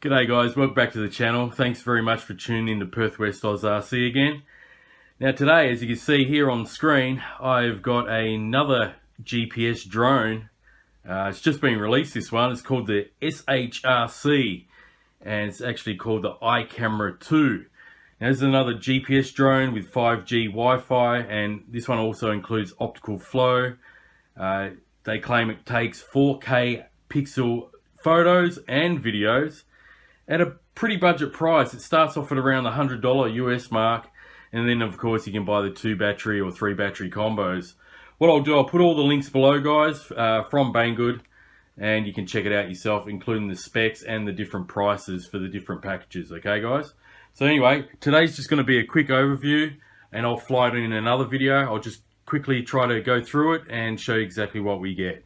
G'day guys, welcome back to the channel. Thanks very much for tuning in to Perth West Oz RC again. Now today, as you can see here on the screen, I've got another GPS drone. It's just been released, this one. It's called the SHRC, and it's actually called the iCamera 2. Now this is another GPS drone with 5G Wi-Fi, and this one also includes optical flow. They claim it takes 4K pixel photos and videos at a pretty budget price. It starts off at around the $100 US mark, and then of course you can buy the 2 battery or 3 battery combos. What I'll do, I'll put all the links below, guys, from Banggood, and you can check it out yourself, including the specs and the different prices for the different packages. Okay guys, so anyway, today's just going to be a quick overview, and I'll fly it in another video. I'll just quickly try to go through it and show you exactly what we get.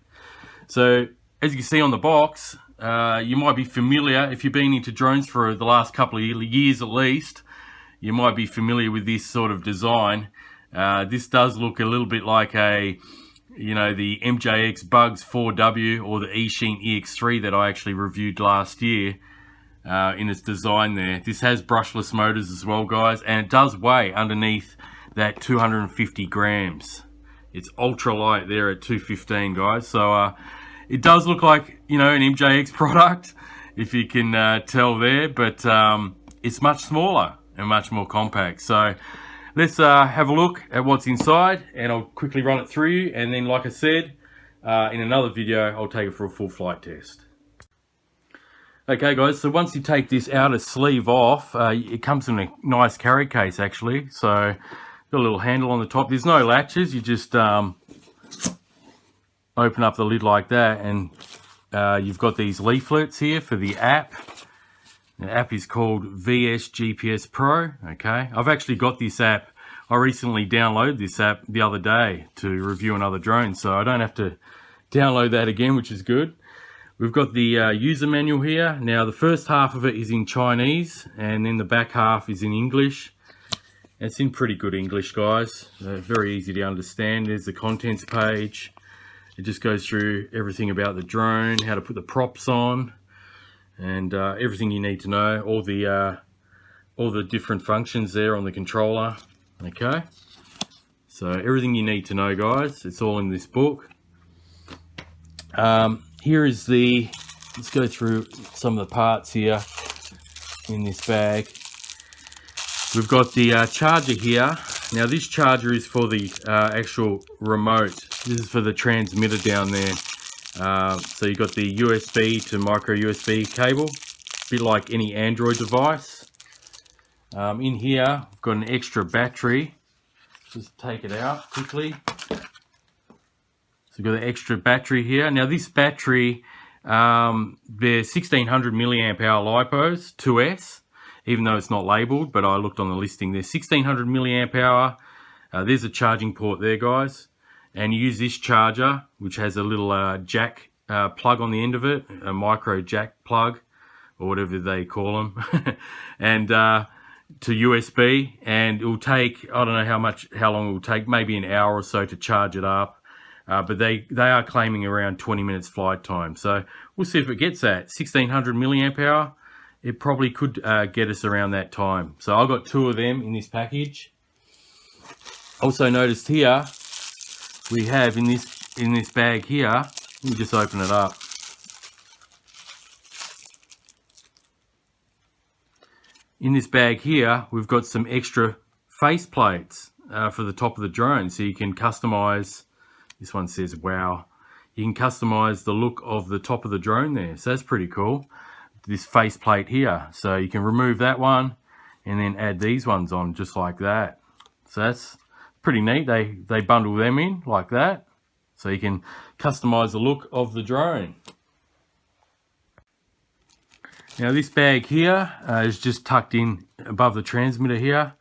So as you can see on the box, you might be familiar, if you've been into drones for the last couple of years at least, you might be familiar with this sort of design. This does look a little bit like the MJX Bugs 4W or the Eachine EX3 that I actually reviewed last year in its design there. This has brushless motors as well, guys, and it does weigh underneath that 250 grams. It's ultra light there at 215, guys. So it does look like, an MJX product, if you can tell there, but it's much smaller and much more compact. So let's have a look at what's inside, and I'll quickly run it through you, and then, like I said, in another video, I'll take it for a full flight test. Okay guys, so once you take this outer sleeve off, it comes in a nice carry case actually. So got a little handle on the top. There's no latches, you just open up the lid like that, and you've got these leaflets here for the app. The app is called VS GPS Pro. Okay, I've actually got this app. I recently downloaded this app the other day to review another drone, so I don't have to download that again, which is good. We've got the user manual here. Now the first half of it is in Chinese, and then the back half is in English. It's in pretty good English, guys. Very easy to understand. There's the contents page. It just goes through everything about the drone, how to put the props on, and everything you need to know. All the different functions there on the controller. Okay, so everything you need to know, guys. It's all in this book. Here is let's go through some of the parts here in this bag. We've got the charger here. Now this charger is for the actual remote. This is for the transmitter down there. So you've got the USB to micro USB cable, a bit like any Android device. In here, I've got an extra battery. Just take it out quickly. So we've got the extra battery here. Now this battery, they're 1600 milliamp hour LiPos 2S. Even though it's not labeled, but I looked on the listing there. 1600 milliamp hour. There's a charging port there, guys. And you use this charger, which has a little jack plug on the end of it, a micro jack plug, or whatever they call them, and to USB. And it will take, I don't know how long it will take, maybe an hour or so to charge it up. But they are claiming around 20 minutes flight time. So we'll see if it gets that 1600 milliamp hour. It probably could get us around that time. So I've got 2 of them in this package. Also noticed here, we have in this bag here, let me just open it up. In this bag here, we've got some extra face plates for the top of the drone. So you can customize, this one says wow, you can customize the look of the top of the drone there. So that's pretty cool. This face plate here, so you can remove that one and then add these ones on just like that. So that's pretty neat. They bundle them in like that, so you can customize the look of the drone. Now this bag here is just tucked in above the transmitter here.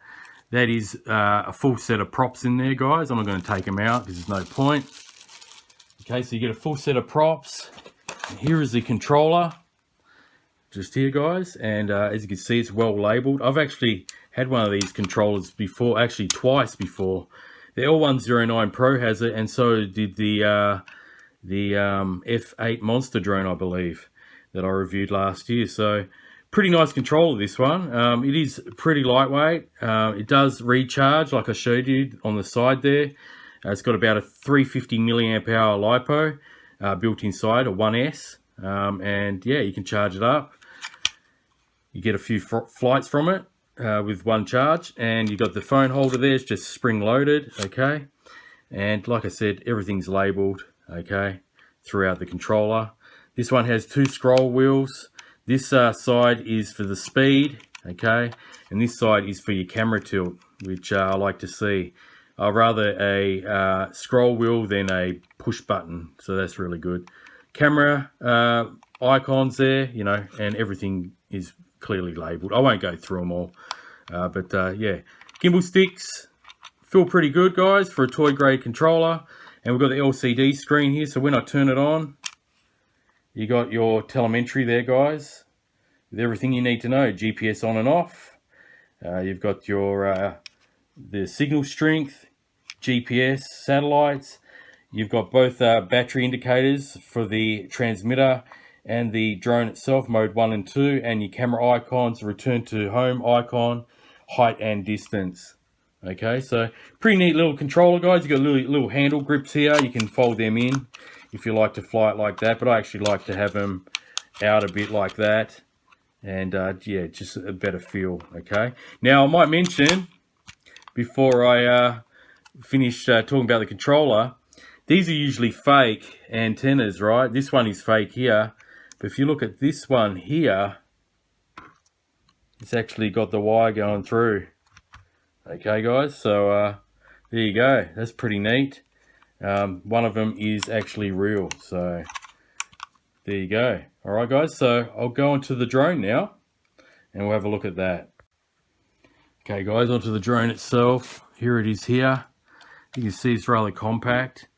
That is a full set of props in there, guys. I'm not going to take them out because there's no point. Okay, so you get a full set of props. Here is the controller. Just here, guys, and as you can see, it's well labeled. I've actually had one of these controllers before, actually twice before. The L109 Pro has it, and so did the F8 Monster drone, I believe, that I reviewed last year. So pretty nice controller, this one. It is pretty lightweight. It does recharge like I showed you on the side there. It's got about a 350 milliamp hour LiPo built inside, a 1S. And yeah, you can charge it up. You get a few flights from it with one charge, and you got the phone holder there. It's just spring loaded, okay. And like I said, everything's labeled, okay, throughout the controller. This one has 2 scroll wheels. This side is for the speed, okay, and this side is for your camera tilt, which I like to see. Rather a scroll wheel than a push button, so that's really good. Camera icons there, you know, and everything is clearly labeled. I won't go through them all, but yeah, gimbal sticks feel pretty good, guys, for a toy grade controller. And we've got the LCD screen here, so when I turn it on, you got your telemetry there, guys, with everything you need to know. GPS on and off. You've got your the signal strength, GPS, satellites. You've got both battery indicators for the transmitter and the drone itself, mode 1 and 2, and your camera icons, return to home icon, height and distance. Okay, so pretty neat little controller, guys. You've got little handle grips here. You can fold them in if you like to fly it like that, but I actually like to have them out a bit like that. And yeah, just a better feel, okay. Now, I might mention, before I finish talking about the controller, these are usually fake antennas, right? This one is fake here. But if you look at this one here, it's actually got the wire going through. Okay, guys, so there you go. That's pretty neat. One of them is actually real, so there you go. All right, guys, so I'll go onto the drone now, and we'll have a look at that. Okay, guys, onto the drone itself. Here it is here. You can see it's rather compact.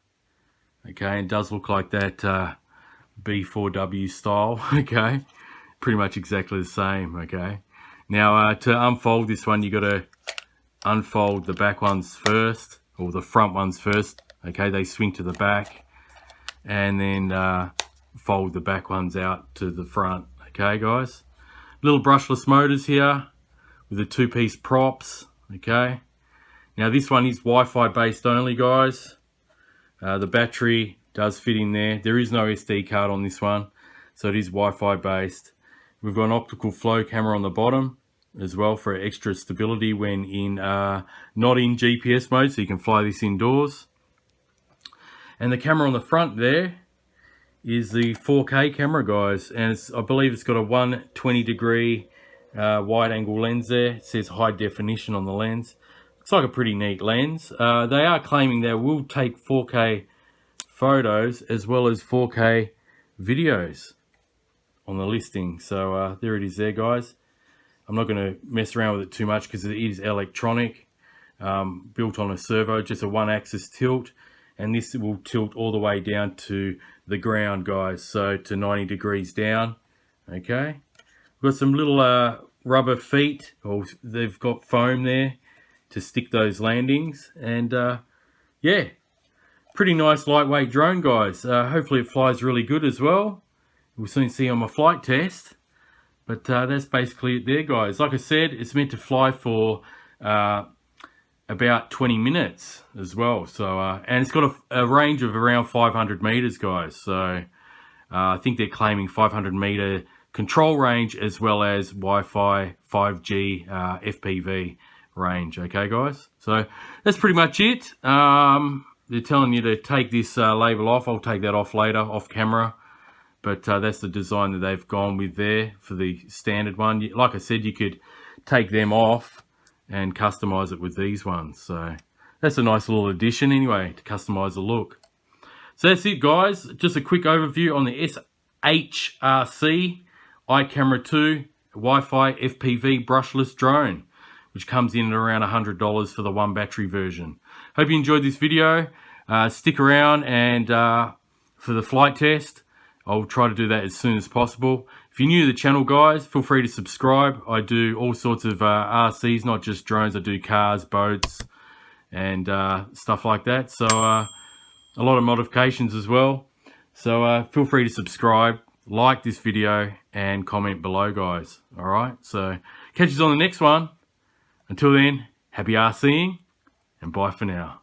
Okay, it does look like that B4W style, okay? Pretty much exactly the same, okay? Now, to unfold this one, you got to unfold the back ones first, or the front ones first, okay? They swing to the back, and then fold the back ones out to the front, okay, guys? Little brushless motors here with the 2-piece props, okay? Now, this one is Wi-Fi based only, guys. The battery does fit in there. There is no SD card on this one, so it is Wi-Fi based. We've got an optical flow camera on the bottom as well for extra stability when in not in GPS mode, so you can fly this indoors. And the camera on the front there is the 4K camera, guys, and I believe it's got a 120-degree wide angle lens there. It says high definition on the lens. Looks like a pretty neat lens. They are claiming they will take 4K photos as well as 4K videos on the listing. So there it is there, guys. I'm not going to mess around with it too much because it is electronic, built on a servo, just a 1-axis tilt, and this will tilt all the way down to the ground, guys, so to 90 degrees down. Okay, we've got some little rubber feet, or they've got foam there to stick those landings, and yeah, pretty nice lightweight drone, guys. Hopefully it flies really good as well. We'll soon see on my flight test. But that's basically it there, guys. Like I said, it's meant to fly for about 20 minutes as well. So and it's got a range of around 500 meters, guys. So I think they're claiming 500 meter control range as well as Wi-Fi 5G FPV range. Okay, guys. So that's pretty much it. They're telling you to take this label off. I'll take that off later, off camera. But that's the design that they've gone with there for the standard one. Like I said, you could take them off and customize it with these ones. So that's a nice little addition anyway, to customize the look. So that's it, guys. Just a quick overview on the SHRC iCamera 2 Wi-Fi FPV brushless drone, which comes in at around $100 for the 1 battery version. Hope you enjoyed this video. Stick around and for the flight test. I'll try to do that as soon as possible. If you're new to the channel, guys, feel free to subscribe. I do all sorts of RCs, not just drones. I do cars, boats, and stuff like that. So a lot of modifications as well. So feel free to subscribe. like this video and comment below, guys. Alright, so catch you on the next one. Until then, happy RCing and bye for now.